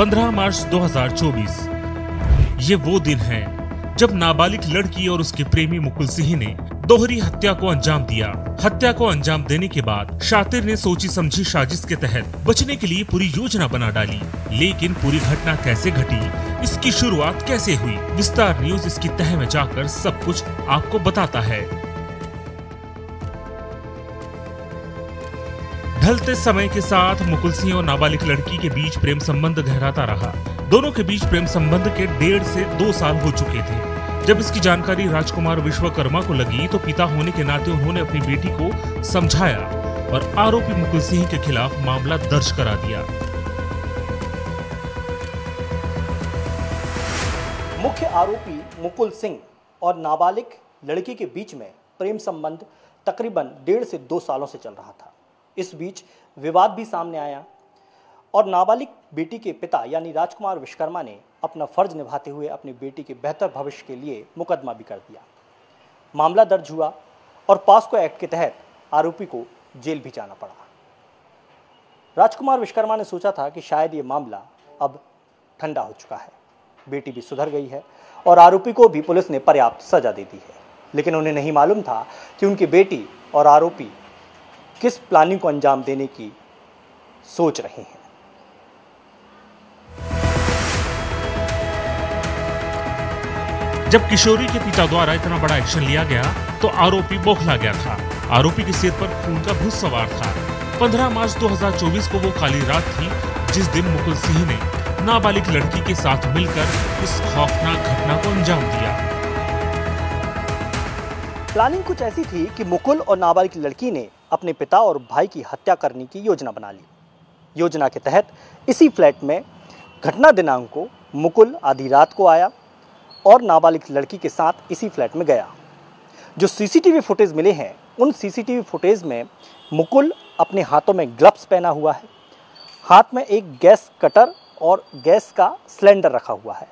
15 मार्च 2024। ये वो दिन है जब नाबालिग लड़की और उसके प्रेमी मुकुल सिंह ने दोहरी हत्या को अंजाम दिया। हत्या को अंजाम देने के बाद शातिर ने सोची समझी साजिश के तहत बचने के लिए पूरी योजना बना डाली। लेकिन पूरी घटना कैसे घटी, इसकी शुरुआत कैसे हुई, विस्तार न्यूज इसकी तह में जाकर सब कुछ आपको बताता है। ढलते समय के साथ मुकुल सिंह और नाबालिग लड़की के बीच प्रेम संबंध गहराता रहा। दोनों के बीच प्रेम संबंध के 1.5 से 2 साल हो चुके थे। जब इसकी जानकारी राजकुमार विश्वकर्मा को लगी तो पिता होने के नाते उन्होंने अपनी बेटी को समझाया और आरोपी मुकुल सिंह के खिलाफ मामला दर्ज करा दिया। मुख्य आरोपी मुकुल सिंह और नाबालिग लड़की के बीच में प्रेम संबंध तकरीबन 1.5 से 2 सालों से चल रहा था। इस बीच विवाद भी सामने आया और नाबालिग बेटी के पिता यानी राजकुमार विश्वकर्मा ने अपना फर्ज निभाते हुए अपनी बेटी के बेहतर भविष्य के लिए मुकदमा भी कर दिया। मामला दर्ज हुआ और पॉस्को एक्ट के तहत आरोपी को जेल भी जाना पड़ा। राजकुमार विश्वकर्मा ने सोचा था कि शायद ये मामला अब ठंडा हो चुका है, बेटी भी सुधर गई है और आरोपी को भी पुलिस ने पर्याप्त सजा दे दी है। लेकिन उन्हें नहीं मालूम था कि उनकी बेटी और आरोपी किस प्लानिंग को अंजाम देने की सोच रहे हैं। जब किशोरी के पिता द्वारा इतना बड़ा एक्शन लिया गया तो आरोपी बौखला गया था। आरोपी के सिर पर खून का भूत सवार था। 15 मार्च 2024 को वो काली रात थी जिस दिन मुकुल सिंह ने नाबालिग लड़की के साथ मिलकर इस खौफनाक घटना को अंजाम दिया। प्लानिंग कुछ ऐसी थी कि मुकुल और नाबालिग लड़की ने अपने पिता और भाई की हत्या करने की योजना बना ली। योजना के तहत इसी फ्लैट में घटना दिनांक को मुकुल आधी रात को आया और नाबालिग लड़की के साथ इसी फ्लैट में गया। जो सीसीटीवी फुटेज मिले हैं उन सीसीटीवी फुटेज में मुकुल अपने हाथों में ग्लव्स पहना हुआ है, हाथ में एक गैस कटर और गैस का सिलेंडर रखा हुआ है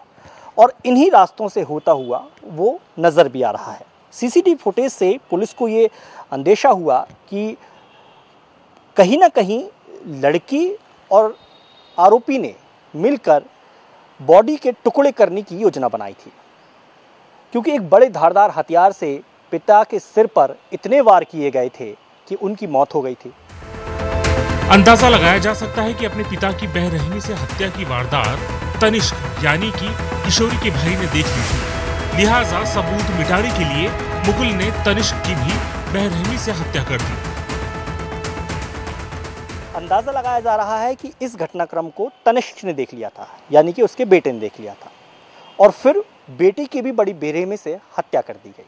और इन्हीं रास्तों से होता हुआ वो नज़र भी आ रहा है। सीसीटीवी फुटेज से पुलिस को ये अंदेशा हुआ कि कहीं ना कहीं लड़की और आरोपी ने मिलकर बॉडी के टुकड़े करने की योजना बनाई थी, क्योंकि एक बड़े धारदार हथियार से पिता के सिर पर इतने वार किए गए थे कि उनकी मौत हो गई थी। अंदाजा लगाया जा सकता है कि अपने पिता की बेरहमी से हत्या की वारदात तनिष्क यानी कि किशोरी के भाई ने देख ली थी। लिहाजा सबूत मिटाने के लिए मुकुल ने तनिष्क की भी बेरहमी से हत्या कर दी। अंदाजा लगाया जा रहा है कि इस घटनाक्रम को तनिष्क ने देख लिया था, यानी कि उसके बेटे ने देख लिया था और फिर बेटी की भी बड़ी बेरहमी से हत्या कर दी गई।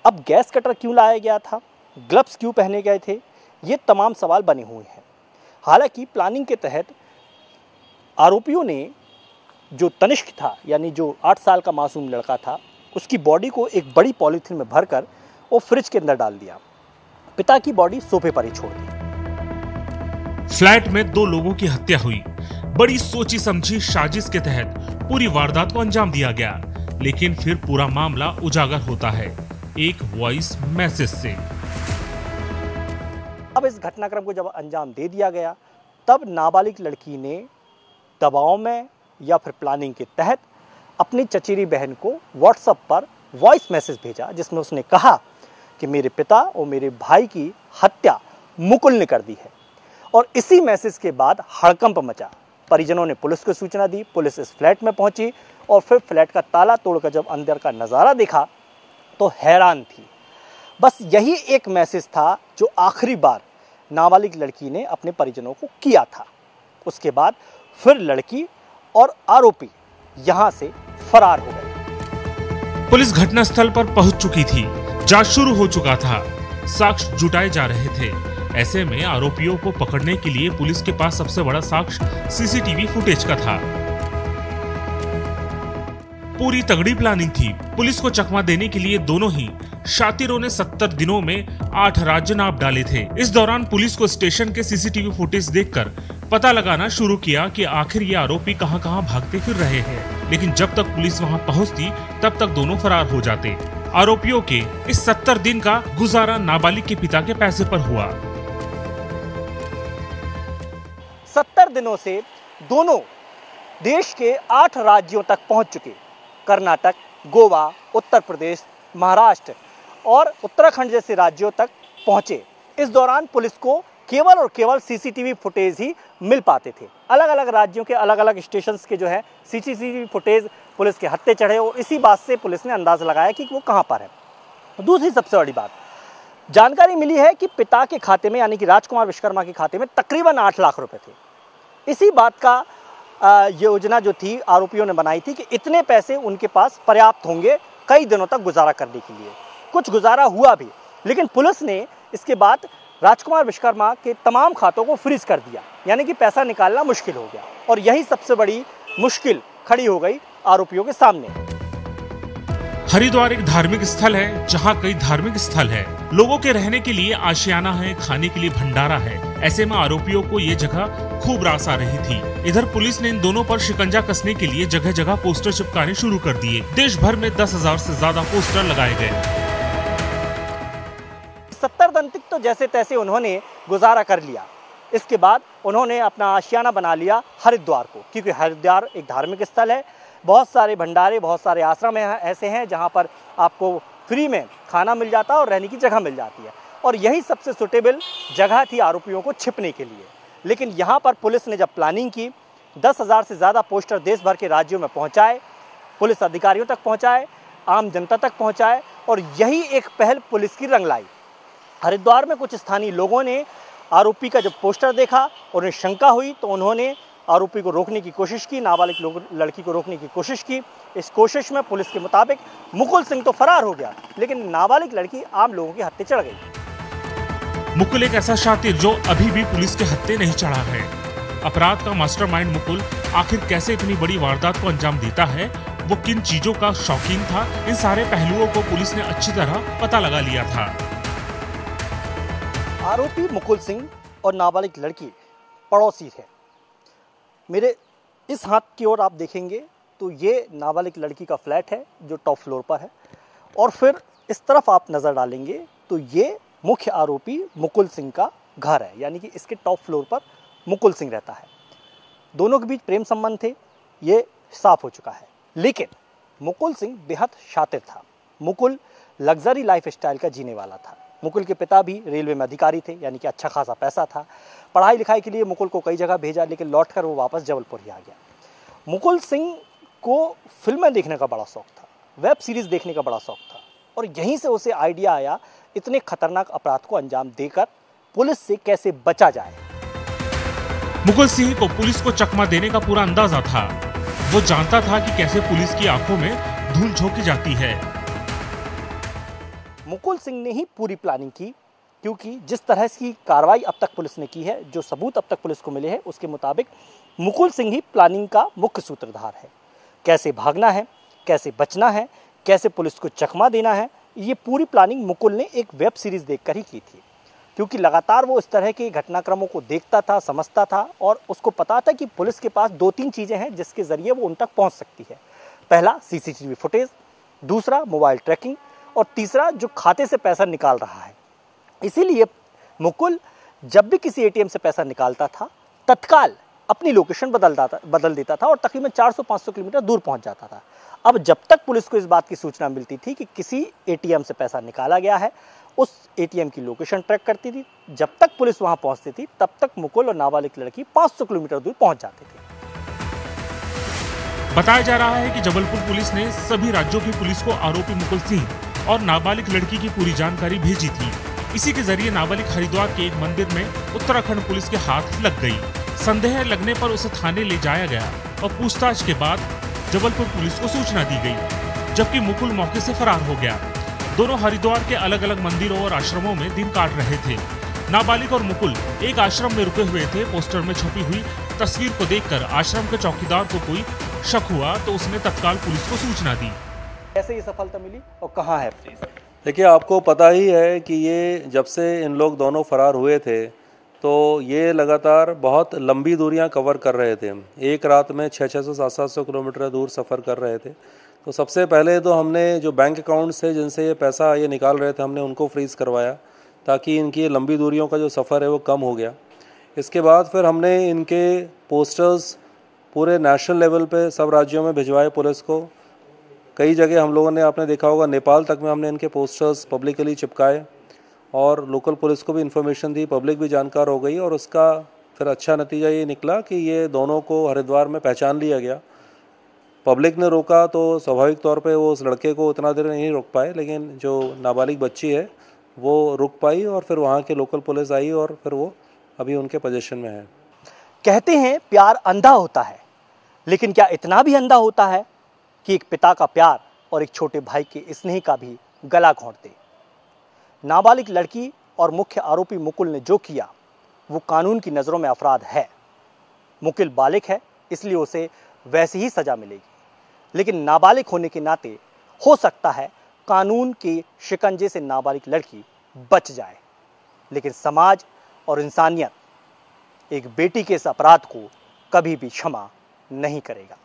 अब गैस कटर क्यों लाया गया था, ग्लव्स क्यों पहने गए थे, ये तमाम सवाल बने हुए हैं। हालांकि प्लानिंग के तहत आरोपियों ने जो तनिष्क था यानी जो 8 साल का मासूम लड़का था उसकी बॉडी को एक बड़ी पॉलीथीन में भरकर वो फ्रिज के अंदर डाल दिया। पिता की बॉडी सोफे पर ही छोड़ दी। फ्लैट में 2 लोगों की हत्या हुई। बड़ी सोची समझी साजिश के तहत पूरी वारदात को अंजाम दिया गया। लेकिन फिर पूरा मामला उजागर होता है एक वॉइस मैसेज से। अब इस घटनाक्रम को जब अंजाम दे दिया गया तब नाबालिग लड़की ने दबाव में या फिर प्लानिंग के तहत अपनी चचेरी बहन को व्हाट्सएप पर वॉइस मैसेज भेजा, जिसमें उसने कहा कि मेरे पिता और मेरे भाई की हत्या मुकुल ने कर दी है। और इसी मैसेज के बाद हड़कंप मचा। परिजनों ने पुलिस को सूचना दी। पुलिस इस फ्लैट में पहुंची और फिर फ्लैट का ताला तोड़कर जब अंदर का नज़ारा देखा तो हैरान थी। बस यही एक मैसेज था जो आखिरी बार नाबालिग लड़की ने अपने परिजनों को किया था। उसके बाद फिर लड़की और आरोपी यहां से फरार हो गए। पुलिस घटनास्थल पर पहुंच चुकी थी। जांच शुरू हो चुका था। साक्ष्य जुटाए जा रहे थे। ऐसे में आरोपियों को पकड़ने के लिए पुलिस के पास सबसे बड़ा साक्ष्य सीसीटीवी फुटेज का था। पूरी तगड़ी प्लानिंग थी। पुलिस को चकमा देने के लिए दोनों ही शातिरों ने 70 दिनों में 8 राज्य नाप डाले थे। इस दौरान पुलिस को स्टेशन के सीसीटीवी फुटेज देखकर पता लगाना शुरू किया कि आखिर ये आरोपी कहां-कहां भागते फिर रहे हैं। लेकिन जब तक पुलिस वहां पहुंचती तब तक दोनों फरार हो जाते। आरोपियों के इस 70 दिन का गुजारा नाबालिग के पिता के पैसे पर हुआ। 70 दिनों से दोनों देश के 8 राज्यों तक पहुंच चुके। कर्नाटक, गोवा, उत्तर प्रदेश, महाराष्ट्र और उत्तराखंड जैसे राज्यों तक पहुंचे। इस दौरान पुलिस को केवल और केवल सीसीटीवी फुटेज ही मिल पाते थे। अलग अलग राज्यों के अलग अलग स्टेशंस के जो है सीसीटीवी फुटेज पुलिस के हत्थे चढ़े और इसी बात से पुलिस ने अंदाज़ा लगाया कि वो कहां पर है। दूसरी सबसे बड़ी बात, जानकारी मिली है कि पिता के खाते में यानी कि राजकुमार विश्वकर्मा के खाते में तकरीबन 8 लाख रुपए थे। इसी बात का योजना जो थी आरोपियों ने बनाई थी कि इतने पैसे उनके पास पर्याप्त होंगे कई दिनों तक गुजारा करने के लिए। कुछ गुजारा हुआ भी, लेकिन पुलिस ने इसके बाद राजकुमार विश्वकर्मा के तमाम खातों को फ्रीज कर दिया, यानी कि पैसा निकालना मुश्किल हो गया। और यही सबसे बड़ी मुश्किल खड़ी हो गई आरोपियों के सामने। हरिद्वार एक धार्मिक स्थल है जहां कई धार्मिक स्थल है, लोगों के रहने के लिए आशियाना है, खाने के लिए भंडारा है। ऐसे में आरोपियों को ये जगह खूब रास आ रही थी। इधर पुलिस ने इन दोनों पर शिकंजा कसने के लिए जगह जगह पोस्टर चिपकाने शुरू कर दिए। देश भर में 10,000 से ज्यादा पोस्टर लगाए गए। 70 दिन तक तो जैसे तैसे उन्होंने गुजारा कर लिया। इसके बाद उन्होंने अपना आशियाना बना लिया हरिद्वार को, क्योंकि हरिद्वार एक धार्मिक स्थल है। बहुत सारे भंडारे, बहुत सारे आश्रम ऐसे हैं जहां पर आपको फ्री में खाना मिल जाता है और रहने की जगह मिल जाती है। और यही सबसे सुटेबल जगह थी आरोपियों को छिपने के लिए। लेकिन यहाँ पर पुलिस ने जब प्लानिंग की, 10,000 से ज़्यादा पोस्टर देश भर के राज्यों में पहुँचाए, पुलिस अधिकारियों तक पहुँचाए, आम जनता तक पहुँचाए, और यही एक पहल पुलिस की रंग लाई। हरिद्वार में कुछ स्थानीय लोगों ने आरोपी का जब पोस्टर देखा और उन्हें शंका हुई तो उन्होंने आरोपी को रोकने की कोशिश की, नाबालिग लड़की को रोकने की कोशिश की। इस कोशिश में पुलिस के मुताबिक मुकुल सिंह तो फरार हो गया, लेकिन नाबालिग लड़की आम लोगों के हत्थे चढ़ गई। मुकुल एक ऐसा शातिर जो अभी भी पुलिस के हत्थे नहीं चढ़ा है। अपराध का मास्टरमाइंड मुकुल आखिर कैसे इतनी बड़ी वारदात को अंजाम देता है, वो किन चीजों का शौकीन था, इन सारे पहलुओं को पुलिस ने अच्छी तरह पता लगा लिया था। आरोपी मुकुल सिंह और नाबालिग लड़की पड़ोसी थे। मेरे इस हाथ की ओर आप देखेंगे तो ये नाबालिग लड़की का फ्लैट है जो टॉप फ्लोर पर है, और फिर इस तरफ आप नज़र डालेंगे तो ये मुख्य आरोपी मुकुल सिंह का घर है, यानी कि इसके टॉप फ्लोर पर मुकुल सिंह रहता है। दोनों के बीच प्रेम संबंध थे, ये साफ हो चुका है। लेकिन मुकुल सिंह बेहद शातिर था। मुकुल लग्जरी लाइफ स्टाइल का जीने वाला था। मुकुल के पिता भी रेलवे में अधिकारी थे, यानी कि अच्छा खासा पैसा था। पढ़ाई लिखाई के लिए मुकुल को कई जगह भेजा, लेकिन लौटकर वो वापस जबलपुर ही आ गया। मुकुल सिंह को फिल्में देखने का बड़ा शौक था, वेब सीरीज़ देखने का बड़ा शौक था, और यहीं से उसे आइडिया आया इतने खतरनाक अपराध को अंजाम देकर पुलिस से कैसे बचा जाए। मुकुल सिंह को पुलिस को चकमा देने का पूरा अंदाजा था। वो जानता था कि कैसे पुलिस की आंखों में धूल झोंकी जाती है। मुकुल सिंह ने ही पूरी प्लानिंग की, क्योंकि जिस तरह की कार्रवाई अब तक पुलिस ने की है, जो सबूत अब तक पुलिस को मिले हैं, उसके मुताबिक मुकुल सिंह ही प्लानिंग का मुख्य सूत्रधार है। कैसे भागना है, कैसे बचना है, कैसे पुलिस को चकमा देना है, ये पूरी प्लानिंग मुकुल ने एक वेब सीरीज़ देखकर ही की थी। क्योंकि लगातार वो इस तरह के घटनाक्रमों को देखता था, समझता था, और उसको पता था कि पुलिस के पास 2-3 चीज़ें हैं जिसके ज़रिए वो उन तक पहुँच सकती है। पहला सीसीटीवी फुटेज, दूसरा मोबाइल ट्रैकिंग, और तीसरा जो खाते से पैसा निकाल रहा है। इसीलिए मुकुल जब भी किसी एटीएम से पैसा निकालता था, तत्काल अपनी लोकेशन बदल देता था और तकरीबन 400-500 किलोमीटर दूर पहुंच जाता था। अब जब तक पुलिस को इस बात की सूचना मिलती थी कि किसी एटीएम से पैसा निकाला गया है, उस एटीएम की लोकेशन ट्रैक करती थी। जब तक पुलिस वहां पहुंचती थी, तब तक मुकुल और नाबालिग लड़की 500 किलोमीटर दूर पहुंच जाते थे। बताया जा रहा है कि जबलपुर पुलिस ने सभी राज्यों की पुलिस को आरोपी मुकुल सिंह और नाबालिग लड़की की पूरी जानकारी भेजी थी। इसी के जरिए नाबालिग हरिद्वार के एक मंदिर में उत्तराखंड पुलिस के हाथ लग गई। संदेह लगने पर उसे थाने ले जाया गया और पूछताछ के बाद जबलपुर पुलिस को सूचना दी गई, जबकि मुकुल मौके से फरार हो गया। दोनों हरिद्वार के अलग अलग मंदिरों और आश्रमों में दिन काट रहे थे। नाबालिग और मुकुल एक आश्रम में रुके हुए थे। पोस्टर में छपी हुई तस्वीर को देखकर आश्रम के चौकीदार को कोई शक हुआ तो उसने तत्काल पुलिस को सूचना दी। कैसे ये सफलता मिली और कहाँ है? देखिए, आपको पता ही है कि ये जब से इन लोग दोनों फरार हुए थे तो ये लगातार बहुत लंबी दूरियां कवर कर रहे थे। एक रात में 600-700 किलोमीटर दूर सफ़र कर रहे थे। तो सबसे पहले तो हमने जो बैंक अकाउंट्स थे जिनसे ये पैसा ये निकाल रहे थे, हमने उनको फ्रीज़ करवाया ताकि इनकी लंबी दूरियों का जो सफ़र है वो कम हो गया। इसके बाद फिर हमने इनके पोस्टर्स पूरे नेशनल लेवल पे सब राज्यों में भिजवाए पुलिस को। कई जगह हम लोगों ने, आपने देखा होगा, नेपाल तक में हमने इनके पोस्टर्स पब्लिकली चिपकाए और लोकल पुलिस को भी इन्फॉर्मेशन दी, पब्लिक भी जानकार हो गई और उसका फिर अच्छा नतीजा ये निकला कि ये दोनों को हरिद्वार में पहचान लिया गया। पब्लिक ने रोका तो स्वाभाविक तौर पे वो उस लड़के को उतना देर नहीं रोक पाए, लेकिन जो नाबालिग बच्ची है वो रुक पाई और फिर वहाँ के लोकल पुलिस आई और फिर वो अभी उनके पोजीशन में है। कहते हैं प्यार अंधा होता है, लेकिन क्या इतना भी अंधा होता है कि एक पिता का प्यार और एक छोटे भाई के स्नेह का भी गला घोंट दे? नाबालिग लड़की और मुख्य आरोपी मुकुल ने जो किया वो कानून की नज़रों में अपराध है। मुकुल बालिग है, इसलिए उसे वैसी ही सजा मिलेगी, लेकिन नाबालिग होने के नाते हो सकता है कानून के शिकंजे से नाबालिग लड़की बच जाए, लेकिन समाज और इंसानियत एक बेटी के इस अपराध को कभी भी क्षमा नहीं करेगा।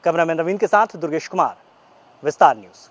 कैमरामैन रवीन के साथ दुर्गेश कुमार, विस्तार न्यूज़।